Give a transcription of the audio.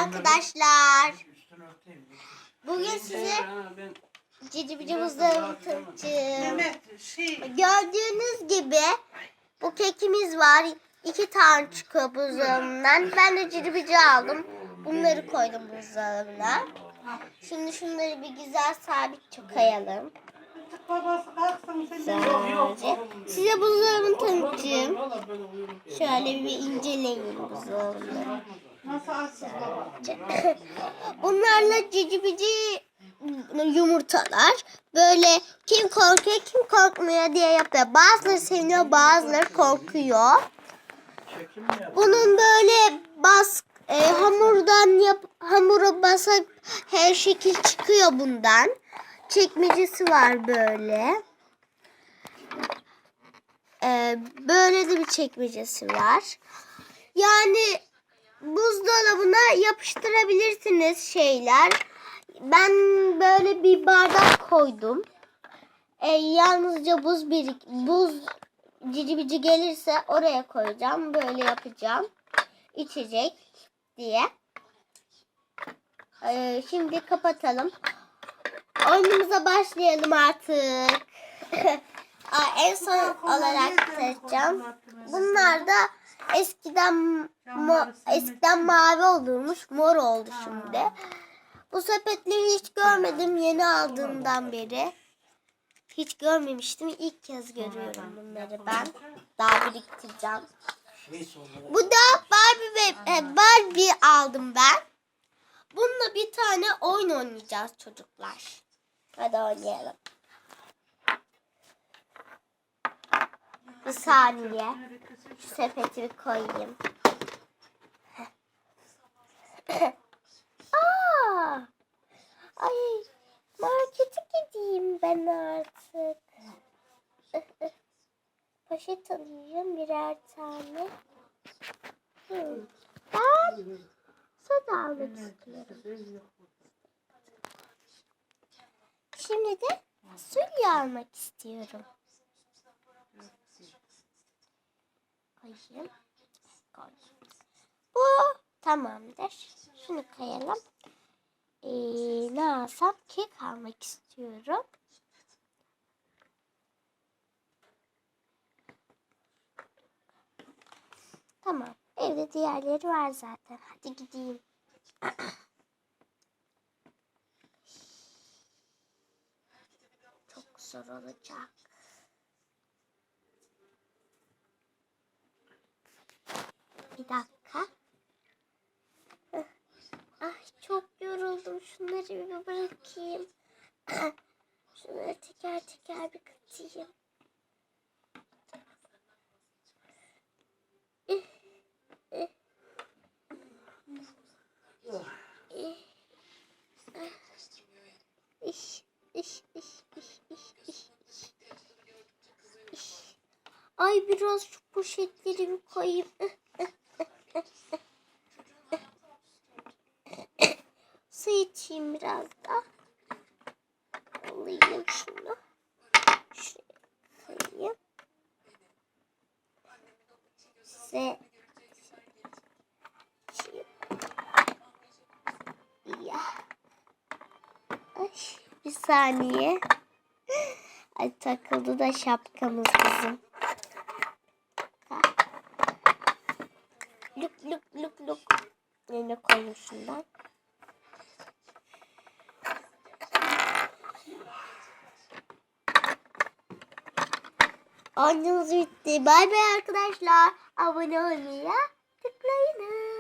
arkadaşlar. Bugün size cici bici buzdolabı tanıtacağım. Gördüğünüz gibi bu kekimiz var. 2 tane çıkıyor buzdolabından. Ben de cici bici aldım. Bunları koydum buzdolabına. Şimdi şunları bir güzel sabit koyalım. Güzelce. Size buzdolabını tanıtacağım. Şöyle bir inceleyin buzdolabını. Bunlarla cici bici yumurtalar. Böyle kim korkuyor kim korkmuyor diye yapıyor. Bazıları seviniyor, bazıları korkuyor. Bunun böyle hamura basıp her şekil çıkıyor bundan. Çekmecesi var böyle. Böyle de bir çekmecesi var. Yani buzdolabına yapıştırabilirsiniz şeyler. Ben böyle bir bardak koydum. Yalnızca buz cici bici gelirse oraya koyacağım. Böyle yapacağım. İçecek diye. Şimdi kapatalım. Oyunumuza başlayalım artık. En son olarak seçeceğim. Bunlar da eskiden mavi olurmuş, mor oldu şimdi. Bu sepetleri hiç görmedim yeni aldığımdan beri. Hiç görmemiştim. İlk kez görüyorum bunları ben. Daha biriktireceğim. Bu da Barbie aldım ben. Bununla bir tane oyun oynayacağız çocuklar. Hadi oynayalım. Bir saniye. Şu sepeti bir koyayım. Ay, markete gideyim ben artık. Poşet alayım birer tane. Ben soda almak istiyorum. Şimdi de fasulye almak istiyorum. Koyayım. Bu tamamdır. Şunu koyalım. Ne alsam? Kek almak istiyorum. Tamam. Evde diğerleri var zaten. Hadi gideyim. Çok zor olacak. Bir dakika. Ay çok yoruldum. Şunları bir bırakayım. Şunları teker teker bir katayım. Ay biraz şu poşetleri bir koyayım. Su içeyim biraz da. Alayım şunu. Şuraya koyayım. Size ya. Ay, bir saniye. Ay takıldı da şapkamız bizim. Luk. Yerine koyayım şundan. Oyunumuz bitti. Bay bay arkadaşlar. Abone olmayı tıklayın.